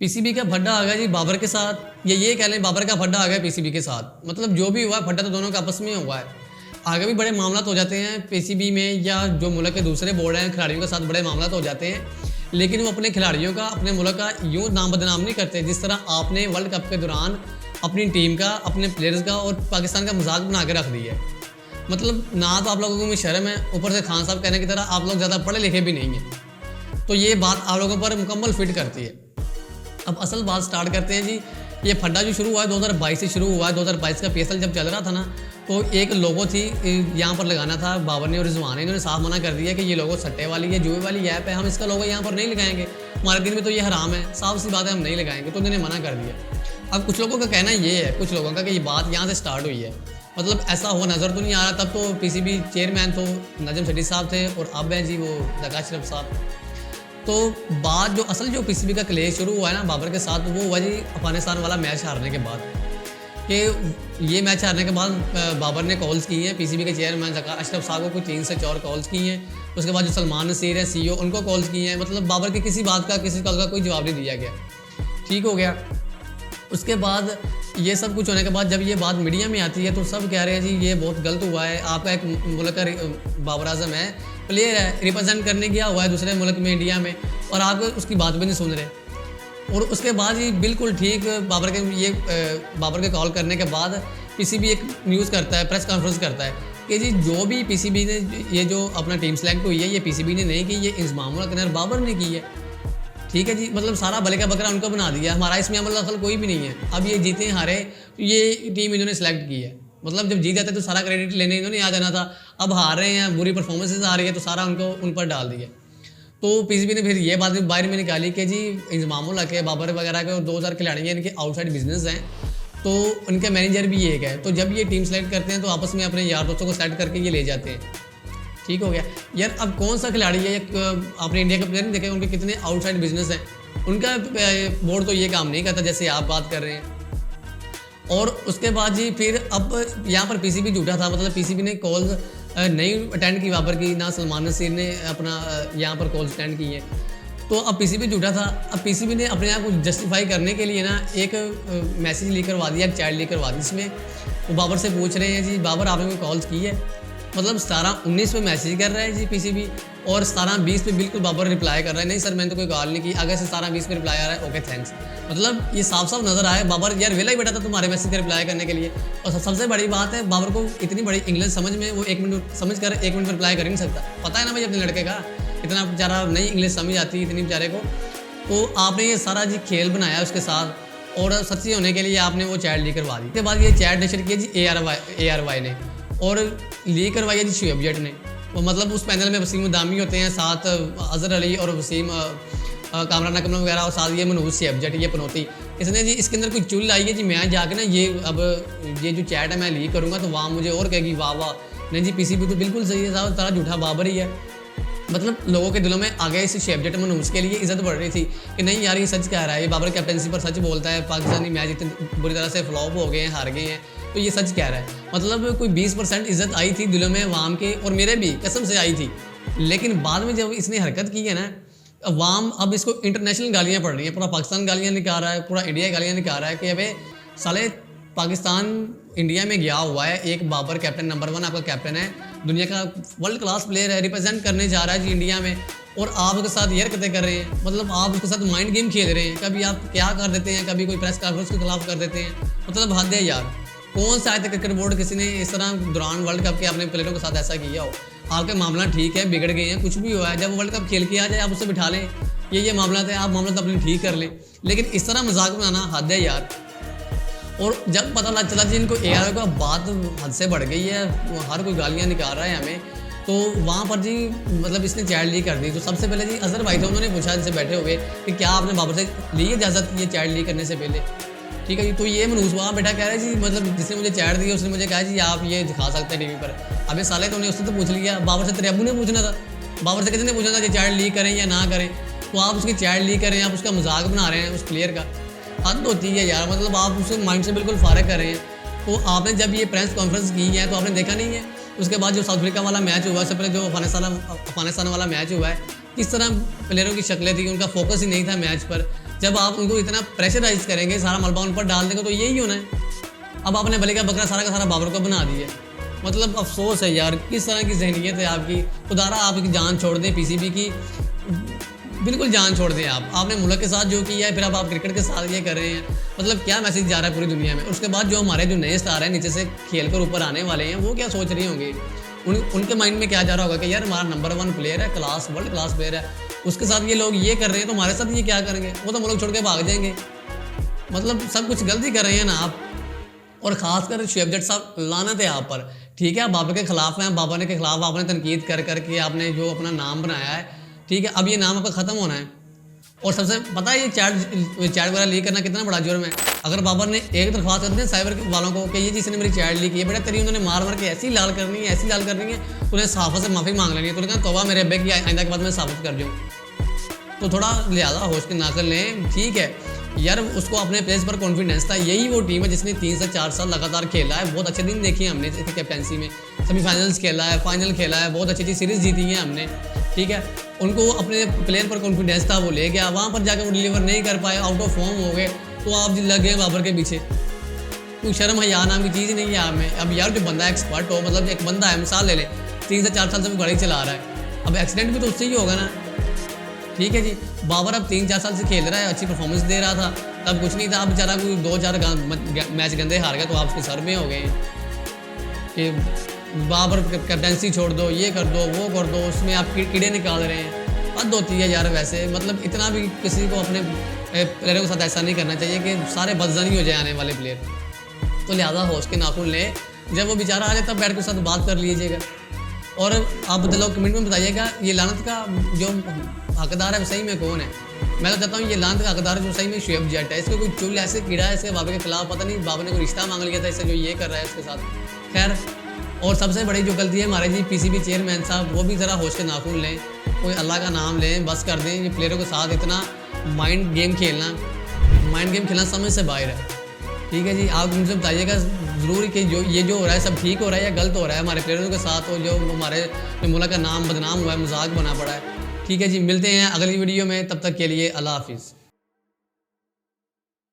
PCB का फड्डा आ गया जी बाबर के साथ, या ये कह लें बाबर का फड्डा आ गया पीसीबी के साथ। मतलब जो भी हुआ है फड्डा तो दोनों का आपस में हुआ है। आगे भी बड़े मामला हो जाते हैं पीसीबी में, या जो मुल्क के दूसरे बोर्ड हैं खिलाड़ियों के साथ बड़े मामला हो जाते हैं, लेकिन वो अपने खिलाड़ियों का, अपने मुल्क का यूँ नाम बदनाम नहीं करते जिस तरह आपने वर्ल्ड कप के दौरान अपनी टीम का, अपने प्लेयर्स का और पाकिस्तान का मजाक बना के रख दिया है। मतलब ना तो आप लोगों में शर्म है, ऊपर से खान साहब कहने की तरह आप लोग ज़्यादा पढ़े लिखे भी नहीं हैं, तो ये बात आप लोगों पर मुकम्मल फिट करती है। अब असल बात स्टार्ट करते हैं जी। ये फड्डा जो शुरू हुआ है 2022 से शुरू हुआ है। 2022 का पीएसएल जब चल रहा था ना, तो एक लोगो थी यहाँ पर लगाना था बाबर ने और रिजवान ने, इन्होंने साफ मना कर दिया कि ये लोगो सट्टे वाली है, जुए वाली ऐप है, हम इसका लोगो यहाँ पर नहीं लगाएंगे, हमारे दिन में तो ये हराम है, साफ सी बात है, हम नहीं लगाएंगे। तो उन्होंने मना कर दिया। अब कुछ लोगों का कहना ये है, कुछ लोगों का, कि ये बात यहाँ से स्टार्ट हुई है। मतलब ऐसा हुआ नज़र तो नहीं आ रहा। तब तो पीसीबी चेयरमैन तो नजम सेठी साहब थे और अब हैं जी वो जका अशरफ साहब। तो बात जो असल जो पीसीबी का क्लेश शुरू हुआ है ना बाबर के साथ, वो हुआ जी अफगानिस्तान वाला मैच हारने के बाद। कि ये मैच हारने के बाद बाबर ने कॉल्स की हैं पीसीबी के चेयरमैन जका अशरफ साहब को, कुछ 3 से 4 कॉल्स की हैं। उसके बाद जो सलमान नसीर है सीईओ, उनको कॉल्स की हैं। मतलब बाबर की किसी बात का, किसी कॉल का कोई जवाब नहीं दिया गया। ठीक हो गया। उसके बाद ये सब कुछ होने के बाद जब ये बात मीडिया में आती है तो सब कह रहे हैं जी ये बहुत गलत हुआ है। आपका एक मुल्क का बाबर आजम है, प्लेयर है, रिप्रेजेंट करने गया हुआ है दूसरे मुल्क में, इंडिया में, और आप उसकी बात भी नहीं सुन रहे। और उसके बाद ही बिल्कुल ठीक बाबर के कॉल करने के बाद पीसीबी एक न्यूज़ करता है, प्रेस कॉन्फ्रेंस करता है कि जी जो भी पीसीबी ने ये जो अपना टीम सेलेक्ट हुई है, ये पीसीबी ने नहीं की, ये इंजमामुल हक नहर बाबर ने की है। ठीक है जी। मतलब सारा भले का बकरा उनको बना दिया, हमारा इसमें अमल दखल कोई भी नहीं है। अब ये जीते हारे तो ये टीम इन्होंने सेलेक्ट की है। मतलब जब जीत जाते तो सारा क्रेडिट लेने इन्होंने आ जाना था। अब हार रहे हैं, बुरी परफॉर्मेंसेज आ रही है, तो सारा उनको उन पर डाल दिया। तो पीसीबी ने फिर ये बात बाहर में निकाली कि जी इंजमामुल हक है, बाबर वगैरह के और 2000 खिलाड़ी हैं, इनके आउटसाइड बिजनेस हैं, तो उनके मैनेजर भी एक है। तो जब ये टीम सेलेक्ट करते हैं तो आपस में अपने यार दोस्तों को सेलेक्ट करके ये ले जाते हैं। ठीक हो गया यार। अब कौन सा खिलाड़ी है, अपने इंडिया के प्लेयर नहीं देखे, उनके कितने आउटसाइड बिजनेस हैं, उनका बोर्ड तो ये काम नहीं करता जैसे आप बात कर रहे हैं। और उसके बाद जी फिर अब यहाँ पर पीसीबी झूठा था। मतलब पीसीबी ने कॉल नहीं अटेंड की बाबर की, ना सलमान नसीर ने अपना यहाँ पर कॉल्स अटेंड की है। तो अब पीसीबी झूठा था। अब पीसीबी ने अपने आप को जस्टिफाई करने के लिए ना एक मैसेज लीक करवा दिया, एक चैट लीक करवा दी। इसमें वो बाबर से पूछ रहे हैं जी बाबर आपने कोई कॉल्स की है। मतलब 17-19 पे मैसेज कर रहा है जी पीसीबी, और 17-20 पे बिल्कुल बाबर रिप्लाई कर रहा है, नहीं सर मैंने तो कोई कॉल नहीं की। अगर से 17-20 पे रिप्लाई आ रहा है, ओके थैंक्स। मतलब ये साफ साफ नजर आया बाबर यार वेला ही बैठा था तुम्हारे मैसेज का रिप्लाई करने के लिए। और सबसे बड़ी बात है बाबर को इतनी बड़ी इंग्लिश समझ में, वो 1 मिनट समझ कर 1 मिनट में रिप्लाई कर ही नहीं सकता। पता है ना भाई अपने लड़के का, इतना बेचारा नहीं इंग्लिश समझ आती इतनी बेचारे को। तो आपने ये सारा जी खेल बनाया उसके साथ, और सच्ची होने के लिए आपने वो चैट लीक करवा दी। उसके बाद ये चैट नशर किया जी ARY ने, और लीक करवाई जी शुएब जट ने। वो मतलब उस पैनल में वसीम दामी होते हैं, साथ अजहर अली और वसीम कामरान अकमल वगैरह, और साथ ये मनहूस शुएब जट, ये पनौती। इसने जी इसके अंदर कोई चुल आई है जी, मैं जाके ना ये अब ये जो चैट है मैं लीक करूँगा तो वहाँ मुझे और कहेगी वाह वाह। नहीं जी पीसीबी तो बिल्कुल सही है साहब, तारा झूठा बाबर ही है। मतलब लोगों के दिलों में आगे इस शुएब जट मनहूस के लिए इज्जत बढ़ रही थी कि नहीं यार ये सच कह रहा है, ये बाबर कैप्टनसी पर सच बोलता है, पाकिस्तानी मैच इतने बुरी तरह से फ्लॉप हो गए हैं, हार गए हैं, तो ये सच कह रहा है। मतलब कोई 20% इज्जत आई थी दिलों में वाम के, और मेरे भी कसम से आई थी। लेकिन बाद में जब इसने हरकत की है ना, वाम अब इसको इंटरनेशनल गालियाँ पड़ रही हैं, पूरा पाकिस्तान गालियाँ निकाल रहा है, पूरा इंडिया गालियाँ निकाल रहा है कि अबे साले पाकिस्तान इंडिया में गया हुआ है, एक बाबर कैप्टन नंबर 1 आपका कैप्टन है, दुनिया का वर्ल्ड क्लास प्लेयर है, रिप्रेजेंट करने जा रहा है जी इंडिया में, और आप उसके साथ ये हरकतें कर रहे हैं। मतलब आप उसके साथ माइंड गेम खेल रहे हैं, कभी आप क्या कर देते हैं, कभी कोई प्रेस कॉन्फ्रेंस के खिलाफ कर देते हैं। मतलब हद है यार। कौन सा आज तक क्रिकेट बोर्ड किसी ने इस तरह दौरान वर्ल्ड कप के अपने प्लेयरों के साथ ऐसा किया हो। आपके मामला ठीक है, बिगड़ गए हैं, कुछ भी हुआ है, जब वर्ल्ड कप खेल के आ जाए आप उससे बिठा लें, ये मामला है, आप मामला तो अपने ठीक कर लें, लेकिन इस तरह मजाक बनाना हद है यार। और जब पता लग चला जी इनको ARY का बात हद से बढ़ गई है, हर कोई गालियाँ निकाल रहा है हमें, तो वहाँ पर जी मतलब इसने चैट लीक कर दी। तो सबसे पहले जी अजहर भाई थे, उन्होंने पूछा इनसे बैठे हुए कि क्या आपने बाबर से ली इजाज़त ये चैट लीक करने से पहले। ठीक है जी। तो ये मनहूस वहाँ बैठा कह रहा है जी, मतलब जिसने मुझे चैट दी उसने मुझे कहा जी आप ये दिखा सकते हैं टीवी पर। अबे साले तो उन्हें उससे तो पूछ लिया, बाबर से तेरे अबू ने पूछना था, बाबर से किसी ने पूछना था कि चैट लीक करें या ना करें। तो आप उसकी चैट लीक करें, आप उसका मजाक बना रहे हैं उस प्लेयर का, हद होती है यार। मतलब आप उसके माइंड से बिल्कुल फारग कर रहे हैं। तो आपने जब ये प्रेस कॉन्फ्रेंस की है तो आपने देखा नहीं है, उसके बाद जो साउथ अफ्रीका वाला मैच हुआ, उससे पहले जो अफगानिस्तान वाला मैच हुआ है, किस तरह प्लेयरों की शक्लें थी, उनका फोकस ही नहीं था मैच पर। जब आप उनको इतना प्रेशराइज करेंगे, सारा मलबा उन पर डाल देंगे तो यही होना है। अब आपने भले का बकरा सारा का सारा बाबर को बना दिया। मतलब अफसोस है यार, किस तरह की जहनीत है आपकी। खुदारा आपकी जान छोड़ दें पीसीबी की, बिल्कुल जान छोड़ दें आप। आपने मुल्क के साथ जो किया है, फिर अब आप क्रिकेट के साथ ये कर रहे हैं। मतलब क्या मैसेज जा रहा है पूरी दुनिया में। उसके बाद जो हमारे जो नए स्टार हैं नीचे से खेल कर ऊपर आने वाले हैं, वो क्या सोच रहे होंगे, उनके माइंड में क्या जा रहा होगा कि यार हमारा नंबर 1 प्लेयर है, क्लास वर्ल्ड क्लास प्लेयर है, उसके साथ ये लोग ये कर रहे हैं तो हमारे साथ ये क्या करेंगे। वो तो मुल्क छोड़ के भाग जाएंगे। मतलब सब कुछ गलती कर रहे हैं ना आप। और ख़ासकर शुएब जट साहब, लानत है आप पर। ठीक है, आप बाबर के खिलाफ हैं, बाबर के खिलाफ आपने तनकीद कर करके आपने जो अपना नाम बनाया है, ठीक है, अब ये नाम आपका ख़त्म होना है। और सबसे पता है ये चैट वगैरह लीक करना कितना बड़ा जुर्म है। अगर बाबर ने एक दरख्वास्त कर दी साइबर वालों को कि ये जिसने मेरी चैट लीक की है, बेटा तेरी उन्होंने मार मार के ऐसी लाल करनी है, ऐसी लाल करनी है, तूने सहाफ़त से माफ़ी मांग लेनी है। तूने कहा तौबा मेरे अब्बे की, आइंदा के बाद मैं साबित कर दूँ। तो थोड़ा लिहाजा होश के नाकर लें। ठीक है यार, उसको अपने प्लेस पर कॉन्फिडेंस था। यही वो टीम है जिसने 3 से 4 साल लगातार खेला है। बहुत अच्छे दिन देखे हैं हमने इसकी कैप्टनसी में। सेमीफाइनल्स खेला है, फाइनल खेला है, बहुत अच्छी अच्छी सीरीज़ जीती है हमने। ठीक है, उनको अपने प्लेयर पर कॉन्फिडेंस था, वो ले गया। वहाँ पर जाकर वो डिलीवर नहीं कर पाए, आउट ऑफ फॉर्म हो गए, तो आप लग गए बाबर के पीछे। कोई शर्म हया नाम की चीज़ नहीं है आप में। अब यार जो बंदा एक्सपर्ट हो, मतलब एक बंदा है, मिसाल ले लें, 3 से 4 साल से वो गाड़ी चला रहा है, अब एक्सीडेंट भी तो उससे ही होगा ना। ठीक है जी, बाबर अब 3-4 साल से खेल रहा है, अच्छी परफॉर्मेंस दे रहा था, तब कुछ नहीं था। अब बेचारा कोई 2-4 मैच गंदे हार गए तो आप उसके सर में हो गए कि बाबर कैप्टनसी छोड़ दो, ये कर दो, वो कर दो, उसमें आप कीड़े निकाल रहे हैं। हद होती है यार वैसे। मतलब इतना भी किसी को अपने प्लेयरों के साथ ऐसा नहीं करना चाहिए कि सारे बदजनी हो जाए आने वाले प्लेयर। तो लिहाजा होश के नाखून लें, जब वो बेचारा आ जाए तब बैठ के साथ बात कर लीजिएगा। और आप लोग कमेंट में बताइएगा ये लानत का जो हकदार है वो सही में कौन है। मैं तो चाहता हूँ ये लानत का हकदार जो सही में शुएब जट है। इसको कोई चुल ऐसे कीड़ा है इसके बाबर के खिलाफ, पता नहीं बाबर ने कोई रिश्ता मांग लिया था इससे जो ये कर रहा है उसके साथ। खैर, और सबसे बड़ी जो गलती है हमारे जी पीसीबी चेयरमैन साहब, वो भी ज़रा होश के नाखून लें, कोई अल्लाह का नाम लें, बस कर दें। ये प्लेयरों के साथ इतना माइंड गेम खेलना समझ से बाहर है। ठीक है जी, आप मुझे बताइएगा ज़रूर कि जो हो रहा है सब ठीक हो रहा है या गलत हो रहा है हमारे प्लेयरों के साथ, और जो हमारे मुल्क का नाम बदनाम हुआ है, मजाक बना पड़ा है। ठीक है जी, मिलते हैं अगली वीडियो में, तब तक के लिए अल्लाह हाफिज़।